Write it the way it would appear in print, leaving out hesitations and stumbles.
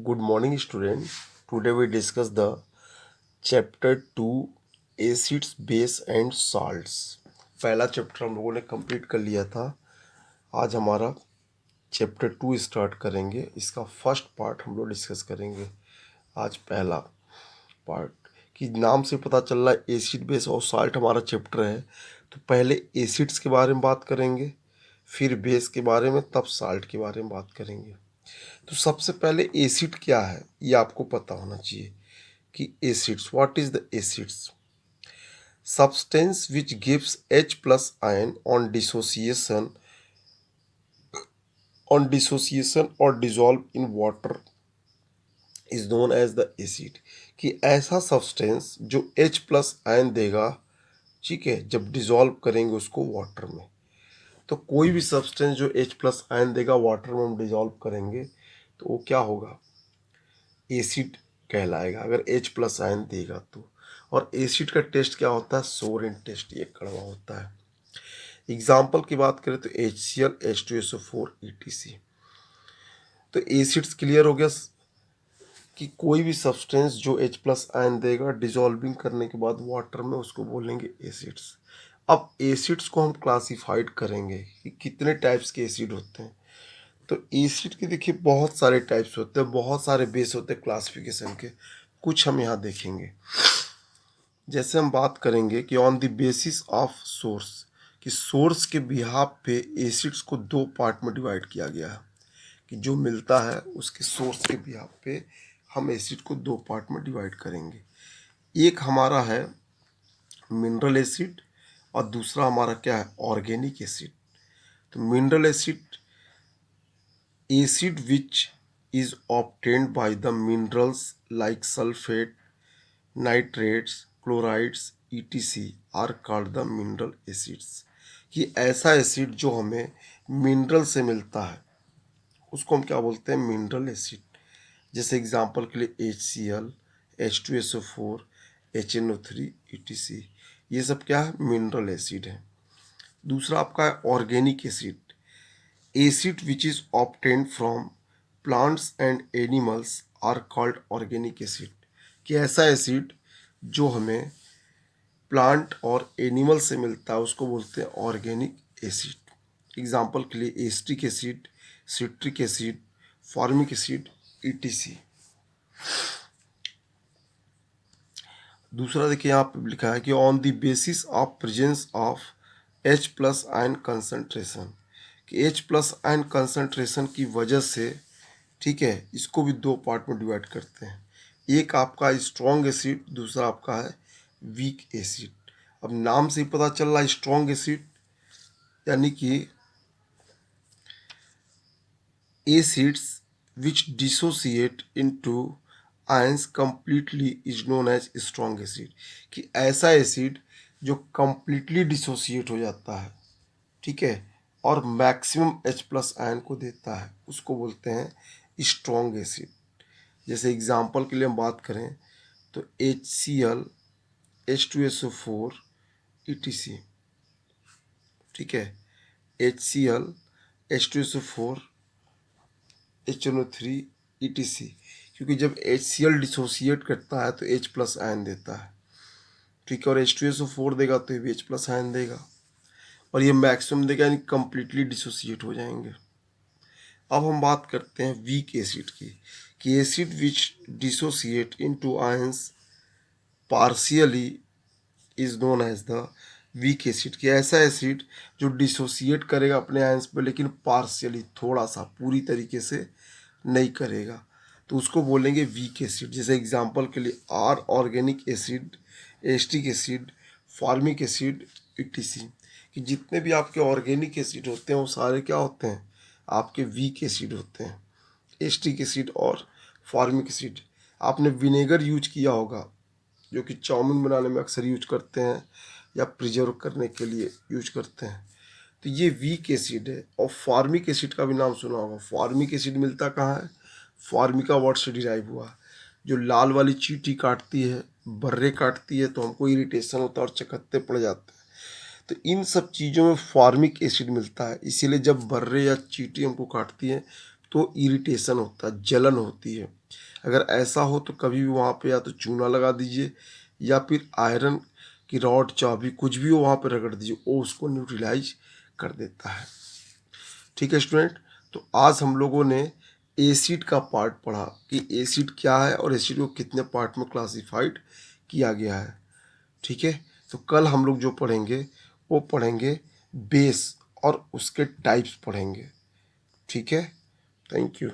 Good morning, student. Today we discuss the chapter 2 acids, base and salts. पहला chapter हम लोगों ने complete कर लिया था. आज हमारा चैप्टर 2 स्टार्ट करेंगे. इसका फर्स्ट पार्ट हम लोग डिस्कस करेंगे. आज पहला पार्ट कि नाम से पता चल रहा है एसिड, बेस और साल्ट हमारा चैप्टर है. तो पहले एसिड्स के बारे में बात करेंगे, फिर बेस के बारे में, तब साल्ट के बारे में बात करेंगे. तो सबसे पहले एसिड क्या है ये आपको पता होना चाहिए कि acids, what is the acids? Substance which gives H plus ion on dissociation और dissolve in water is known as the acid. कि ऐसा सब्सटेंस जो H प्लस आयन देगा, ठीक है, जब डिजॉल्व करेंगे उसको वाटर में. तो कोई भी सब्सटेंस जो H प्लस आयन देगा वाटर में हम डिजॉल्व करेंगे तो वो क्या होगा? एसिड कहलाएगा, अगर H प्लस आयन देगा तो. और एसिड का टेस्ट क्या होता है? सोर इन टेस्ट, ये कड़वा होता है. एग्जाम्पल की बात करें तो HCl, H2SO4, ETC. तो एसिड्स क्लियर हो गया कि कोई भी सब्सटेंस जो H प्लस आयन देगा डिजॉल्विंग करने के बाद वाटर में, उसको बोलेंगे एसिड्स. अब एसिड्स को हम क्लासिफाइड करेंगे कि कितने टाइप्स के एसिड होते हैं. तो एसिड के देखिए बहुत सारे टाइप्स होते हैं, बहुत सारे बेस होते हैं क्लासिफिकेशन के. कुछ हम यहाँ देखेंगे. जैसे हम बात करेंगे कि on the basis of source, कि सोर्स के बिहाफ पे एसिड्स को दो पार्ट में डिवाइड किया गया है. कि जो मिलता है उसके सोर्स के बिहाफ पे हम एसिड को दो पार्ट में डिवाइड करेंगे. एक हमारा है मिनरल एसिड और दूसरा हमारा क्या है? Organic acid. तो mineral acid, acid which is obtained by the minerals like sulfate, nitrates, chlorides, etc. are called the mineral acids. कि ऐसा एसिड जो हमें मिनरल से मिलता है उसको हम क्या बोलते हैं? Mineral acid. जैसे एग्जांपल के लिए HCl, H2SO4, HNO3, etc. ये सब क्या है? मिनरल एसिड है. दूसरा आपका है organic acid. Acid which is obtained from plants and animals are called organic acid. कि ऐसा एसिड जो हमें प्लांट और एनिमल से मिलता है उसको बोलते हैं ऑर्गेनिक एसिड. एग्जाम्पल के लिए acetic acid, citric acid, formic acid, ETC. दूसरा देखिए यहाँ पे लिखा है कि on the basis of presence of H plus ion concentration, कि H प्लस आयन कंसंट्रेशन की वजह से, ठीक है, इसको भी दो पार्ट में डिवाइड करते हैं. एक आपका स्ट्रॉन्ग एसिड, दूसरा आपका है वीक एसिड. अब नाम से ही पता चल रहा है स्ट्रॉन्ग एसिड यानी कि acids which dissociate into ions completely is known as strong acid. कि ऐसा एसिड जो कंप्लीटली डिसोसिएट हो जाता है, ठीक है, और मैक्सिमम H प्लस आयन को देता है, उसको बोलते हैं स्ट्रॉन्ग एसिड. जैसे एग्जांपल के लिए हम बात करें तो HCl, H2SO4, ETC. ठीक है, HCl, H2SO4, HNO3, ETC. क्योंकि जब HCl डिसोसिएट करता है तो H प्लस आयन देता है, ठीक है, और H2SO4 देगा तो ये भी H प्लस आयन देगा, और ये मैक्सिमम देगा यानी कंप्लीटली डिसोसिएट हो जाएंगे. अब हम बात करते हैं वीक एसिड की, कि acid which dissociate into ions partially is known as the weak acid. कि ऐसा एसिड जो डिसोसिएट करेगा अपने आयंस पे लेकिन पार्शियली, थोड़ा सा, पूरी तरीके से नहीं करेगा, तो उसको बोलेंगे वीक एसिड. जैसे एग्जांपल के लिए are organic acid, acetic acid, formic acid, ETC. कि जितने भी आपके ऑर्गेनिक एसिड होते हैं वो सारे क्या होते हैं? आपके वीक एसिड होते हैं. एस्टिक एसिड और फॉर्मिक एसिड. आपने विनेगर यूज किया होगा जो कि चाउमीन बनाने में अक्सर यूज करते हैं या प्रिजर्व करने के लिए यूज करते हैं, तो ये वीक एसिड है. और फॉर्मिक एसिड का भी नाम सुना होगा. फॉर्मिक एसिड मिलता कहाँ है? फॉर्मिका वर्ड से डिराइव हुआ. जो लाल वाली चींटी काटती है, बर्रे काटती है तो हमको इरिटेशन होता है और चकत्ते पड़ जाते हैं, तो इन सब चीज़ों में फॉर्मिक एसिड मिलता है. इसीलिए जब बर्रे या चींटी हमको काटती है तो इरिटेशन होता है, जलन होती है। अगर ऐसा हो तो कभी भी वहाँ पे या तो चूना लगा दीजिए या फिर आयरन की रॉड, चाबी, कुछ भी हो वहाँ पे रगड़ दीजिए, वो उसको न्यूट्रलाइज कर देता है। ठीक है स्टूडेंट, तो आज हम लोगों ने एसिड का पार्ट पढ़ा कि एसिड क्या है और एसिड को कितने पार्ट में क्लासिफाइड किया गया है। ठीक है, तो कल हम लोग जो पढ़ेंगे वो पढ़ेंगे बेस और उसके टाइप्स पढ़ेंगे। ठीक है, थैंक यू।